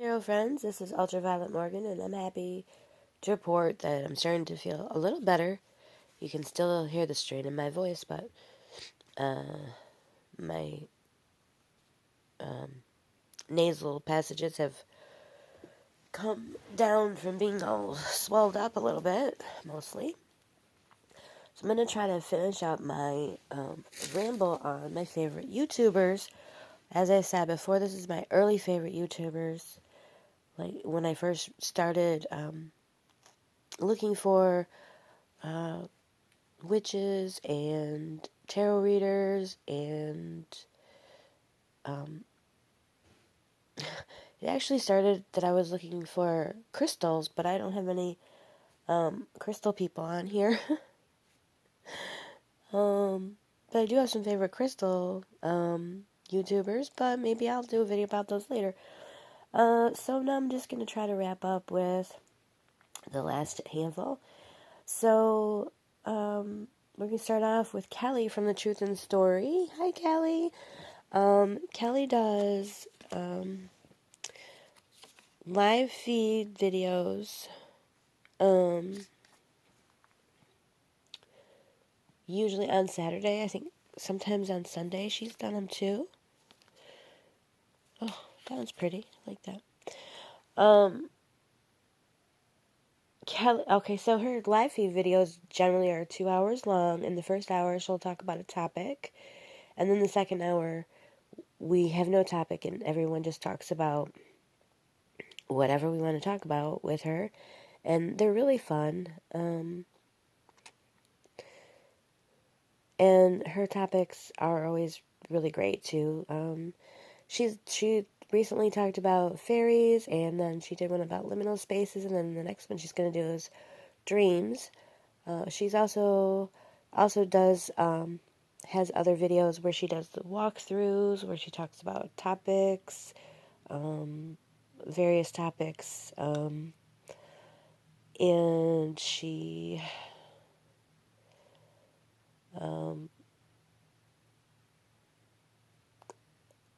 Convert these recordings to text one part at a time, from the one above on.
Hello friends, this is Ultraviolet Morgan and I'm happy to report that I'm starting to feel a little better. You can still hear the strain in my voice, but my nasal passages have come down from being all swelled up a little bit, mostly. So I'm going to try to finish up my ramble on my favorite YouTubers. As I said before, this is my early favorite YouTubers. Like when I first started looking for witches and tarot readers, and um, it actually started that I was looking for crystals, but I don't have any crystal people on here. But I do have some favorite crystal YouTubers, but maybe I'll do a video about those later. So now I'm just going to try to wrap up with the last handful. So, we're going to start off with Kelly from The Truth and Story. Hi, Kelly. Kelly does live feed videos, usually on Saturday. I think sometimes on Sunday she's done them too. Oh, that one's pretty. I like that. Kelly, okay, so her live feed videos generally are 2 hours long. In the first hour, she'll talk about a topic, and then the second hour, we have no topic, and everyone just talks about whatever we want to talk about with her, and they're really fun. And her topics are always really great too. She recently talked about fairies, and then she did one about liminal spaces, and then the next one she's going to do is dreams. She's also does has other videos where she does the walkthroughs, where she talks about topics, various topics, and she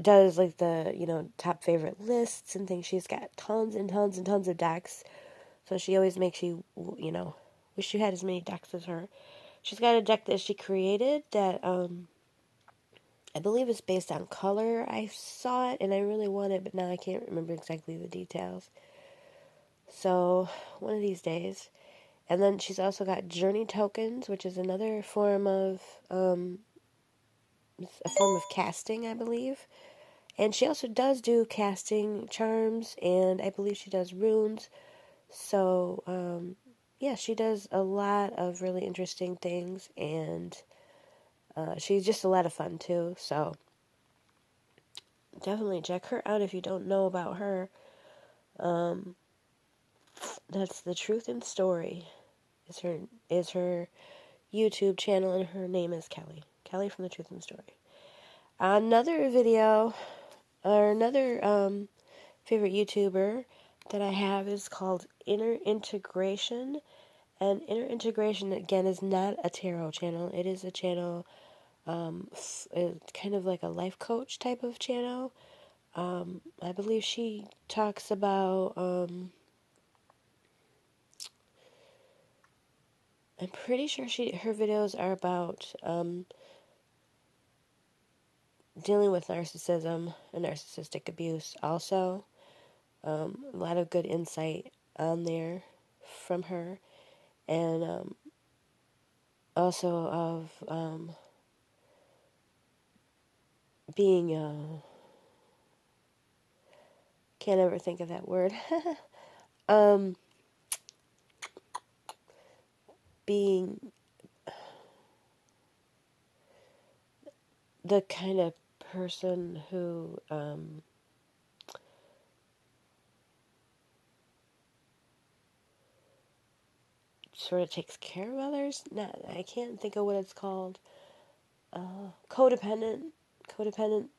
does like the top favorite lists and things. She's got tons and tons and tons of decks, so she always makes you wish you had as many decks as her. She's got a deck that she created that I believe is based on color. I saw it and I really want it, but now I can't remember exactly the details. So one of these days. And then she's also got journey tokens, which is another form of a form of casting, I believe. And she also does do casting charms, and I believe she does runes. So, yeah, she does a lot of really interesting things, and she's just a lot of fun, too. So, definitely check her out if you don't know about her. That's The Truth and Story is her YouTube channel, and her name is Kelly. Kelly from The Truth and Story. Another video, or another favorite YouTuber that I have is called Inner Integration. And Inner Integration, again, is not a tarot channel. It is a channel, kind of like a life coach type of channel. I believe she talks about, I'm pretty sure her videos are about dealing with narcissism and narcissistic abuse also. A lot of good insight on there from her. And also of being, can't ever think of that word, being the kind of person who sort of takes care of others. Not, I can't think of what it's called. Codependent, codependent,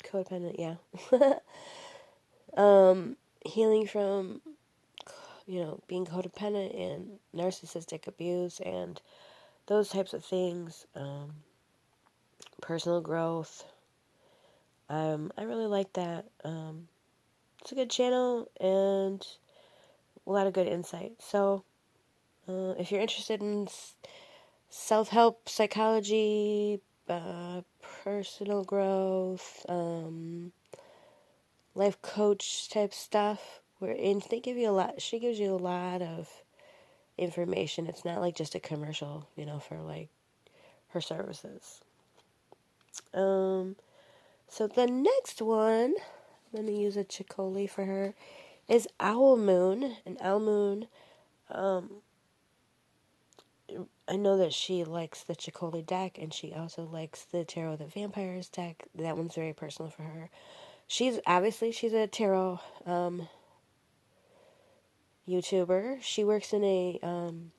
codependent. Yeah. Healing from being codependent and narcissistic abuse and those types of things. Personal growth. I really like that. a good channel and a lot of good insight. So, if you're interested in self-help, psychology, personal growth, life coach type stuff, they give you a lot. She gives you a lot of information. It's not like just a commercial, for like her services. So the next one, let me use a Chicoli for her, is Owl Moon. And Owl Moon, I know that she likes the Chicoli deck, and she also likes the Tarot of the Vampires deck. That one's very personal for her. She's a tarot YouTuber. She works in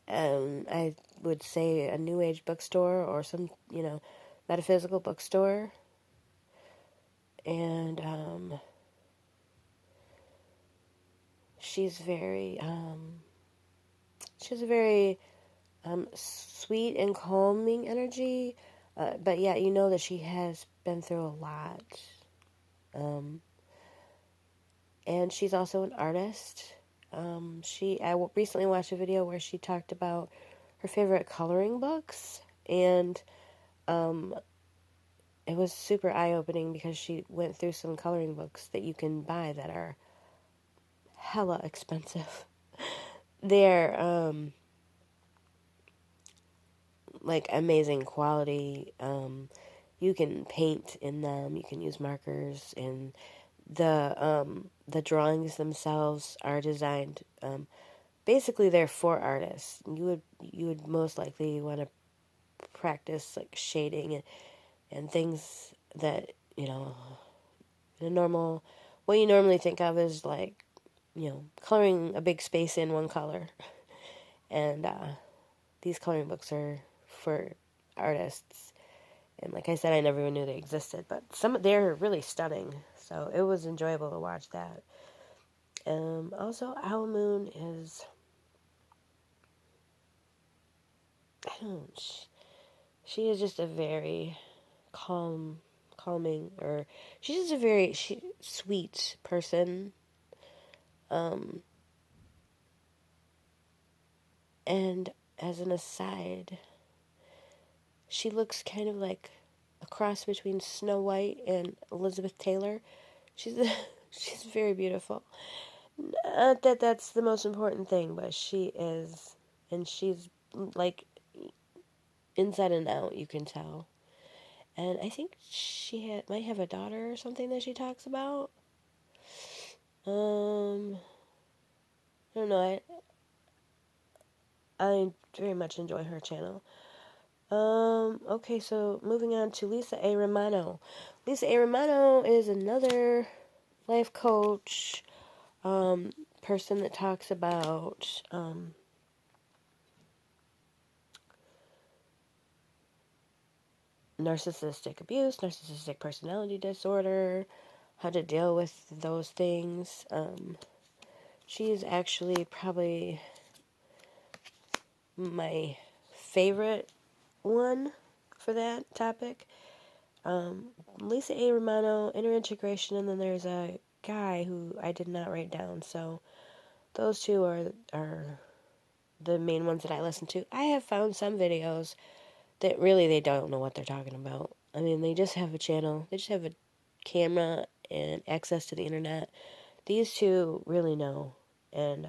I would say a New Age bookstore or some, metaphysical bookstore. And she's she has a very sweet and calming energy. But yeah, you know that she has been through a lot. And she's also an artist. Recently watched a video where she talked about her favorite coloring books, and it was super eye-opening because she went through some coloring books that you can buy that are hella expensive. They're like amazing quality. You can paint in them. You can use markers, and the drawings themselves are designed. Basically, they're for artists. You would most likely want to practice like shading and things that in a normal, what you normally think of is like coloring a big space in one color, and these coloring books are for artists. And like I said, I never even knew they existed, but they're really stunning. So it was enjoyable to watch that. Also, Owl Moon is, I don't, she is just a very calming, or she's just a very sweet person. And as an aside, she looks kind of like a cross between Snow White and Elizabeth Taylor. She's she's very beautiful. Not that that's the most important thing, but she is, and she's like inside and out. You can tell, and I think might have a daughter or something that she talks about. I don't know. I very much enjoy her channel. Okay, so moving on to Lisa A. Romano. Lisa A. Romano is another life coach, person that talks about, narcissistic abuse, narcissistic personality disorder, how to deal with those things. She's actually probably my favorite one for that topic. Lisa A. Romano, inner integration, and then there's a guy who I did not write down. So those two are the main ones that I listen to. I have found some videos that really they don't know what they're talking about. I mean, they just have a channel. They just have a camera and access to the internet. These two really know. And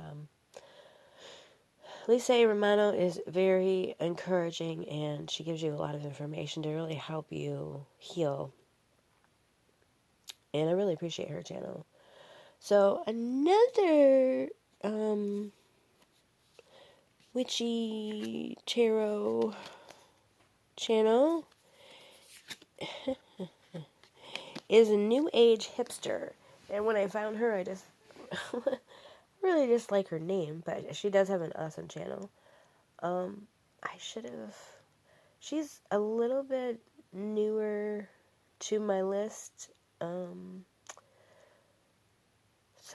Lisa A. Romano is very encouraging, and she gives you a lot of information to really help you heal. And I really appreciate her channel. So another witchy tarot channel is a New Age Hipster. And when I found her, I just really just like her name, but she does have an awesome channel. I should have. She's a little bit newer to my list, so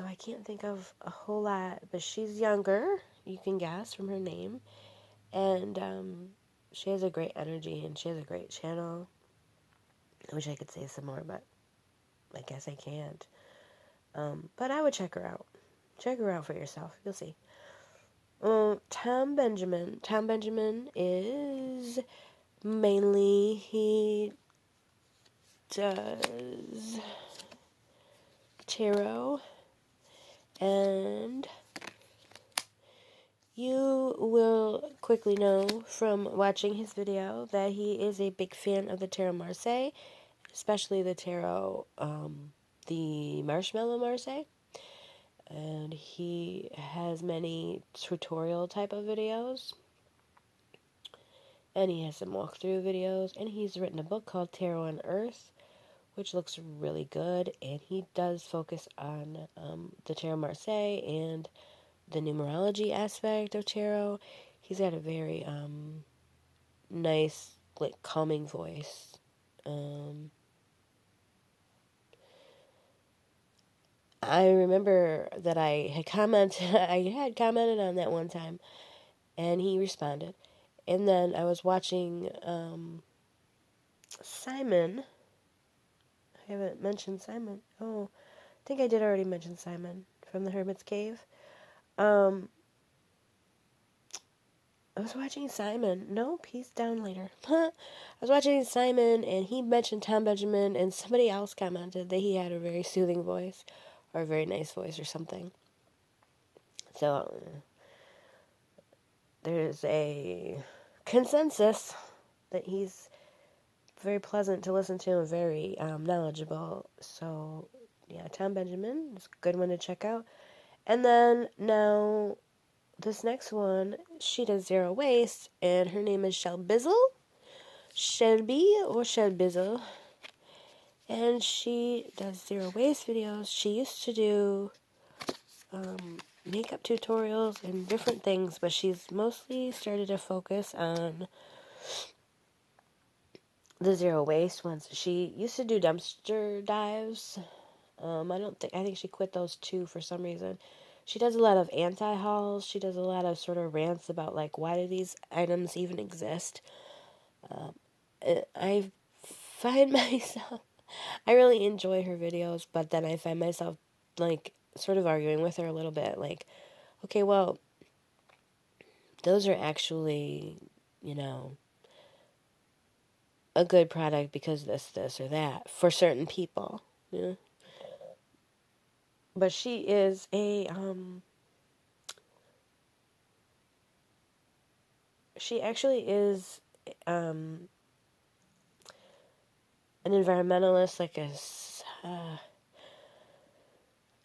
I can't think of a whole lot, but she's younger, you can guess from her name, and she has a great energy, and she has a great channel. I wish I could say some more, but I guess I can't. But I would check her out. Check her out for yourself. You'll see. Tom Benjamin. Tom Benjamin is mainly, he does tarot, and you will quickly know from watching his video that he is a big fan of the Tarot Marseille, especially the tarot, the Marshmallow Marseille. And he has many tutorial type of videos, and he has some walkthrough videos, and he's written a book called Tarot on Earth, which looks really good, and he does focus on the Tarot Marseille and the numerology aspect of tarot. He's got a very nice, like, calming voice. I remember that I had commented on that one time, and he responded. And then I was watching Simon. I haven't mentioned Simon. Oh, I think I did already mention Simon from the Hermit's Cave. I was watching Simon. Nope, he's down later. I was watching Simon, and he mentioned Tom Benjamin, and somebody else commented that he had a very soothing voice, or a very nice voice, or something. So, there's a consensus that he's very pleasant to listen to and very knowledgeable. So, yeah, Tom Benjamin is a good one to check out. And then, now, this next one, she does zero waste, and her name is Shelby or Shelbizzle, and she does zero waste videos. She used to do makeup tutorials and different things, but she's mostly started to focus on the zero waste ones. She used to do dumpster dives. I think she quit those two for some reason. She does a lot of anti-hauls. She does a lot of sort of rants about, like, why do these items even exist? I find myself, I really enjoy her videos, but then I find myself, like, sort of arguing with her a little bit. Like, okay, well, those are actually, you know, a good product because this, or that for certain people, you know? But she is she actually is, an environmentalist, like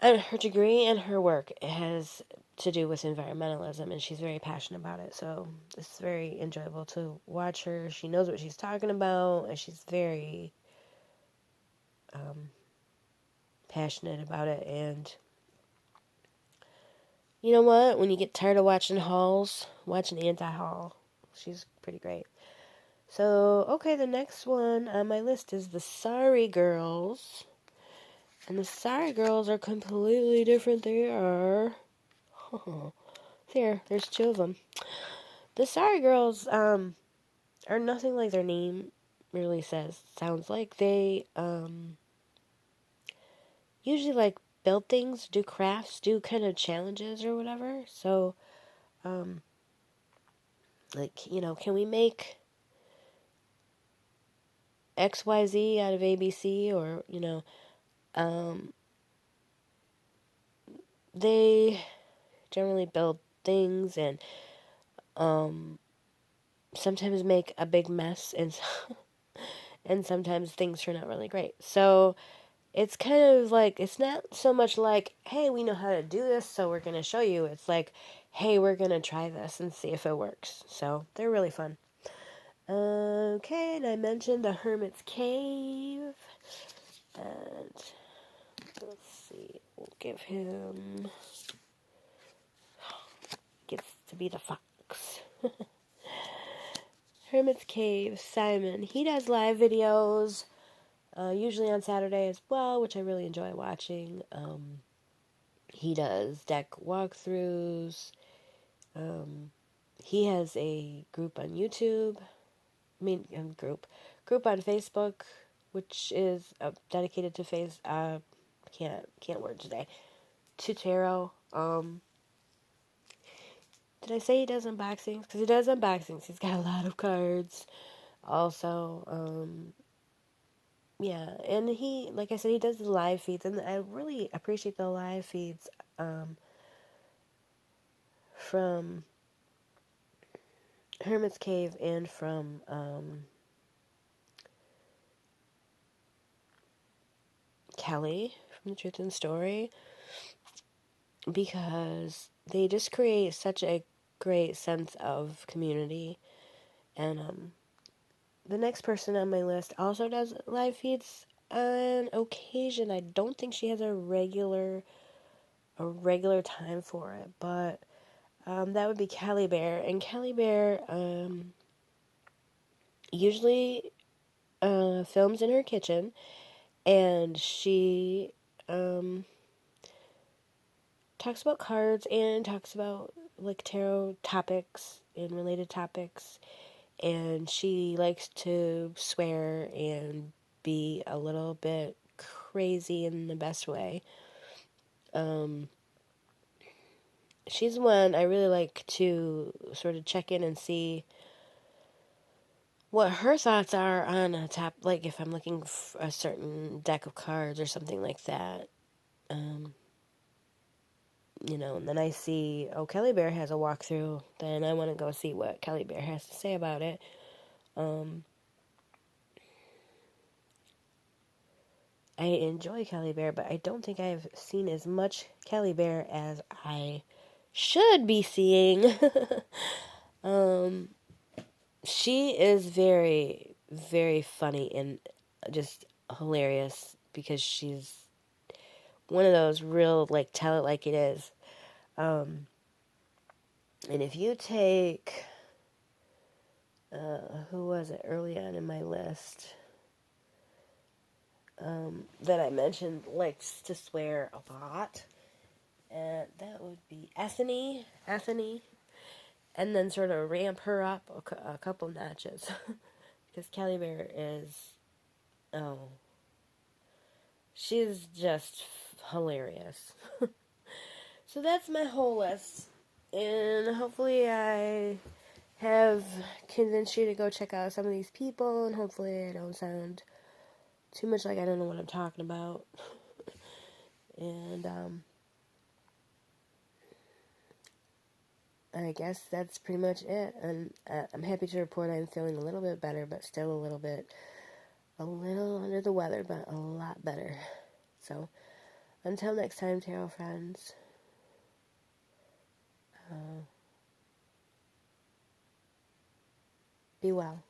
her degree and her work has to do with environmentalism, and she's very passionate about it. So it's very enjoyable to watch her. She knows what she's talking about, and she's very passionate about it. And you know what? When you get tired of watching hauls, watch an anti-haul. She's pretty great. So, okay, the next one on my list is the Sorry Girls. And the Sorry Girls are completely different. They are... there's two of them. The Sorry Girls are nothing like their name really sounds like. They usually, like, build things, do crafts, do kind of challenges or whatever. So, like, you know, can we make XYZ out of ABC? Or, you know, they generally build things and sometimes make a big mess, and sometimes things turn out really great. So it's kind of like, it's not so much like, hey, we know how to do this, so we're going to show you. It's like, hey, we're going to try this and see if it works. So they're really fun. Okay, and I mentioned the Hermit's Cave. And let's see, we'll give him, gets to be the fox. Hermit's Cave, Simon. He does live videos, usually on Saturday as well, which I really enjoy watching. He does deck walkthroughs. He has a group on YouTube. Group on Facebook, which is dedicated to Can't word today. To tarot. Did I say he does unboxings? Because he does unboxings. He's got a lot of cards. Also, yeah, and he, like I said, he does the live feeds, and I really appreciate the live feeds from Hermit's Cave and from Kelly from The Truth and Story, because they just create such a great sense of community. And the next person on my list also does live feeds on occasion. I don't think she has a regular time for it, but that would be Kelly Bear. And Kelly Bear usually films in her kitchen, and she talks about cards and talks about like tarot topics and related topics. And she likes to swear and be a little bit crazy in the best way. She's one I really like to sort of check in and see what her thoughts are on a top, like if I'm looking for a certain deck of cards or something like that. And then I see, oh, Kelly Bear has a walkthrough, then I want to go see what Kelly Bear has to say about it. I enjoy Kelly Bear, but I don't think I've seen as much Kelly Bear as I should be seeing. She is very, very funny and just hilarious because she's one of those real, like, tell it like it is. And if you take, who was it early on in my list that I mentioned likes to swear a lot, and that would be Ethany, and then sort of ramp her up a couple notches, because Kelly Bear is, oh, she's just hilarious. So that's my whole list, and hopefully I have convinced you to go check out some of these people, and hopefully I don't sound too much like I don't know what I'm talking about. And I guess that's pretty much it. And I'm happy to report I'm feeling a little bit better, but still a little under the weather, but a lot better. So until next time, tarot friends, be well.